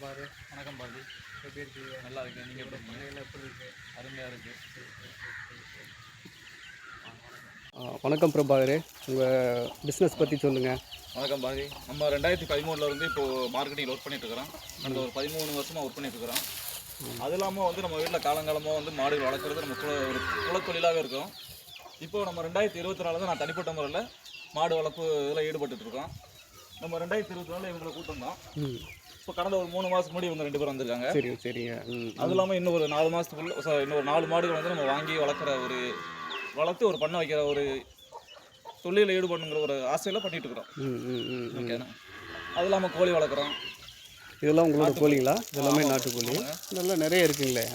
பாரு. வணக்கம் பாரதி. எப்படி இருக்கீங்க? நல்லா இருக்கேன். நீங்கள் எப்படி இருக்கீங்க? பண்ணையெல்லாம் எப்படி இருக்கு? அருமையாக இருக்குது. வணக்கம் பிரபாகரே, உங்கள் பிஸ்னஸ் பற்றி சொல்லுங்கள். வணக்கம் பாரதி. நம்ம 2013 இருந்து இப்போது மார்க்கெட்டிங் ஒர்க் பண்ணிட்டு இருக்கிறோம். கடந்த ஒரு 13 வருஷமாக ஒர்க் பண்ணிட்டு இருக்கிறோம். அது இல்லாமல் வந்து நம்ம வீட்டில் காலங்காலமாக வந்து மாடுகள் வளர்க்குறது நம்ம ஒரு குலத்தொழிலாகவே இருக்கும். இப்போது நம்ம 2024 தான் நான் தனிப்பட்ட முறையில் மாடு வளர்ப்பு இதில் ஈடுபட்டு இருக்கோம். நம்ம 2024 இவங்களை கூட்டம் தான். இப்போ கடந்த ஒரு 3 மாதத்துக்கு முன்னாடி இவங்க 2 பேரும் வந்திருக்காங்க. சரி சரிங்க. அது இல்லாமல் இன்னும் ஒரு 4 மாதத்துக்குள்ள இன்னும் ஒரு 4 மாடுகள் வந்து நம்ம வாங்கி வளர்த்து ஒரு பண்ண வைக்கிற ஒரு தொழிலில் ஈடுபடணுங்கிற ஒரு ஆசையில் பண்ணிட்டு இருக்கிறோம். ஓகேண்ணா. அது இல்லாமல் கோழி வளர்க்குறோம். இதெல்லாம் உங்களோட கோழிங்களா? இதெல்லாமே நாட்டுக்கோழி நல்லா நிறைய இருக்குங்களே.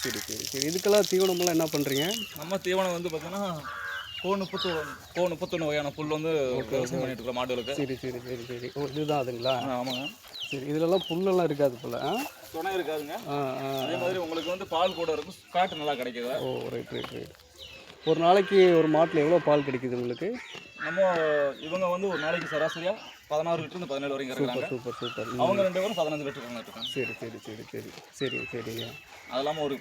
சரி சரி சரி. இதுக்கெல்லாம் தீவனமெல்லாம் என்ன பண்ணுறீங்க? நம்ம தீவனம் வந்து பார்த்தீங்கன்னா முப்பத்தொன்று வகையான புல் வந்து விவசாயம் பண்ணிட்டு இருக்கோம் மாடுகளுக்கு. சரி சரி சரி சரி. ஓ, இதுதான் அதுங்களா? ஆமாங்க. சரி, இதுலலாம் புல்லெல்லாம் இருக்காது போல். துணை இருக்காதுங்க. அதே மாதிரி உங்களுக்கு வந்து பால் கூட இருக்கும், காட்டு நல்லா கிடைக்குது. ஓ, ரைட் ரைட் ரைட். ஒரு நாளைக்கு ஒரு மாட்டில் எவ்வளோ பால் கிடைக்குது உங்களுக்கு? நம்ம இவங்க வந்து ஒரு நாளைக்கு சராசரியாக 16 லிட்டர் 17 வரைக்கும் இருக்காங்க. Super super. அவங்க 2 பேரும் 15 லிட்டர் இருக்காங்க. சரி சரி சரி சரி சரி சரிங்க. அது இல்லாமல் ஒரு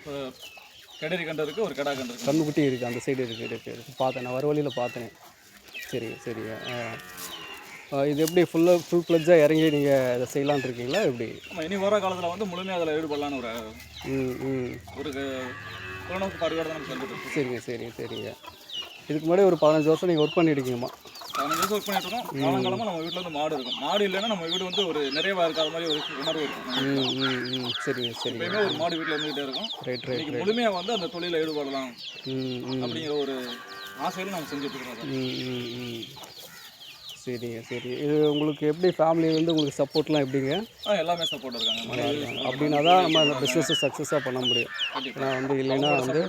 கெடரி கண்டு இருக்குது, ஒரு கெடா கண்டு இருக்குது. கண்ணுக்குட்டி இருக்குது, அந்த சைடு இருக்குது. பார்த்தேன், நான் வர வழியில் பார்த்தேன். சரி சரிங்க. இது எப்படி ஃபுல் ஃப்ளெட்ஜாக இறங்கி நீங்கள் இதை செய்யலான்னு இருக்கீங்களா எப்படி? நம்ம இனி வர காலத்தில் வந்து முழுமையாக அதில் ஈடுபடலான்னு ஒரு தொலைநோக்கு பார்வையோடு தான் நம்ம செஞ்சுட்டு. சரிங்க சரிங்க சரிங்க. இதுக்கு முன்னாடி ஒரு 15 வருஷம் நீங்கள் ஒர்க் பண்ணியிருக்கீங்கம்மா? 15 வருஷம் ஒர்க் பண்ணிட்டு இருக்கோம். காலங்காலமாக நம்ம வீட்டில் வந்து மாடு இருக்கும். மாடு இல்லைன்னா நம்ம வீடு வந்து ஒரு நிறைவாக இருக்காத மாதிரி ஒரு உணர்வு இருக்கும். சரிங்க சரிங்க. எப்பயுமே ஒரு மாடு வீட்டில் இருந்துகிட்டே இருக்கும். Right right. முழுமையாக வந்து அந்த தொழிலில் ஈடுபடலாம் அப்படிங்கிற ஒரு ஆசையில் நம்ம செஞ்சுட்டு இருக்கிறோம். சரிங்க சரி. இது உங்களுக்கு எப்படி ஃபேமிலியிலேருந்து உங்களுக்கு சப்போர்ட்லாம் எப்படிங்க? எல்லாமே சப்போர்ட் இருக்காங்க. அப்படின்னா தான் நம்ம அந்த பிஸ்னஸை சக்ஸஸாக பண்ண முடியும். நான் வந்து இல்லைன்னா வந்து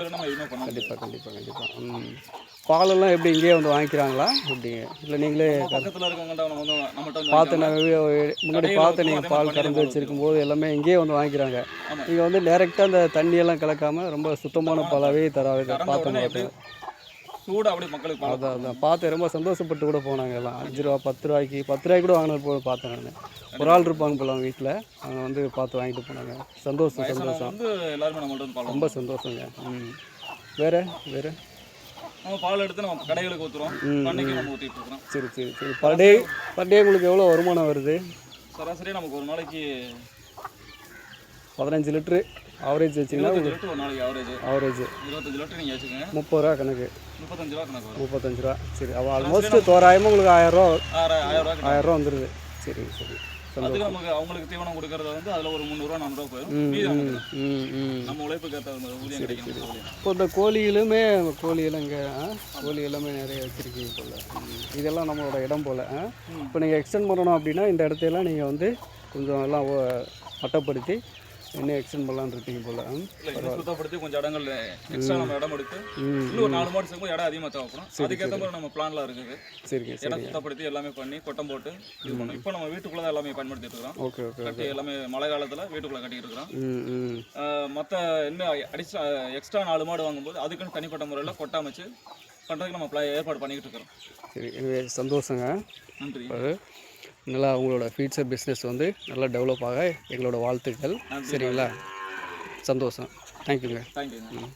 கண்டிப்பாக கண்டிப்பாக கண்டிப்பாக. பாலெல்லாம் எப்படி இங்கேயே வந்து வாங்கிக்கிறாங்களா எப்படிங்க? இல்லை நீங்களே பக்கத்தில் இருக்கவங்கள்ட்ட பார்த்து நான் முன்னாடி பார்த்து நீங்கள் பால் கறந்து வச்சுருக்கும் போது எல்லாமே இங்கேயே வந்து வாங்கிக்கிறாங்க. நீங்கள் வந்து டேரெக்டாக அந்த தண்ணியெல்லாம் கலக்காமல் ரொம்ப சுத்தமான பாலாகவே பார்த்து சூடாக அப்படியே மக்களுக்கு அதான் பார்த்து ரொம்ப சந்தோஷப்பட்டு கூட போனாங்க. எல்லாம் 5 ரூபா 10 ரூபாய்க்கு கூட வாங்கினது போய் பார்த்தேன் நான். ஒரு ஆள் இருப்பாங்க போல அவங்க வீட்டில், அவங்க வந்து பார்த்து வாங்கிட்டு போனாங்க. சந்தோஷம் வந்து எல்லாருமே நம்மள்ட்ட ரொம்ப சந்தோஷங்க. வேறு நம்ம பால் எடுத்து நம்ம கடைகளுக்கு ஊற்றுறோம், பண்ணைக்கு நம்ம ஊற்றிட்டு இருக்கிறோம். சரி சரி சரி. பர் டே உங்களுக்கு எவ்வளோ வருமானம் வருது? சராசரியாக நமக்கு ஒரு நாளைக்கு 15 லிட்ரு ஆவரேஜ் வச்சிங்கன்னா ஒரு நாளைக்கு ஆவரேஜ் 25 லிட்டர் நீங்கள் வச்சுக்கோங்க. 30 ரூபா கணக்கு. 35 ரூபா கணக்கு வரும். 35 ரூபா. சரி, அவள் ஆல்மோஸ்ட் தோராயமாக உங்களுக்கு 1000 ரூபா வந்துடுது. சரி சரி. அதுக்கு நமக்கு அவங்களுக்கு தீவனம் கொடுக்கறத வந்து அதில் ஒரு 300 ரூபா 400 ரூபா போயிடும். நம்ம உழைப்புக்கு ஏற்ற ஊதியம் கிடைக்கும். இப்போ இந்த கோழி எல்லாமே நிறைய வச்சுருக்கீங்க போல். இதெல்லாம் நம்மளோட இடம் போல். இப்போ நீங்கள் எக்ஸ்டெண்ட் பண்ணணும் அப்படின்னா இந்த இடத்தையெல்லாம் நீங்கள் வந்து கொஞ்சம் எல்லாம் மட்டப்படுத்தி என்ன எக்ஸ்டெண்ட் பண்ணலான்னு இருக்கீங்க போல். சுத்தப்படுத்தி கொஞ்சம் இடங்கள் எக்ஸ்ட்ரா நம்ம இடம் எடுத்து இன்னும் ஒரு 4 மாடு சேர்க்கும் இடம் அதிகமாக தேவைப்படும். அதுக்கேற்ற மாதிரி நம்ம பிளான்லாம் இருக்குது. சரிங்க. இடம் சுத்தப்படுத்தி எல்லாமே பண்ணி கொட்டம் போட்டு இது பண்ணோம். இப்போ நம்ம வீட்டுக்குள்ளே தான் எல்லாமே பயன்படுத்திட்டு இருக்கிறோம். Okay okay. கட்டி எல்லாமே மழை காலத்தில் வீட்டுக்குள்ளே கட்டிட்டு இருக்கிறோம். மற்ற என்ன எக்ஸ்ட்ரா 4 மாடு வாங்கும்போது அதுக்குன்னு தனிப்பட்ட முறையில் கொட்டை அமைச்சு பண்ணுறதுக்கு நம்ம ஏற்பாடு பண்ணிக்கிட்டு இருக்கிறோம். சரி, சந்தோஷங்க. நன்றி. நல்லா உங்களோட ஃபியூச்சர் பிஸ்னஸ் வந்து நல்லா டெவலப் ஆக எங்களோட வாழ்த்துக்கள். சரிங்களா? சந்தோஷம். தேங்க்யூங்க. தேங்க்யூங்க.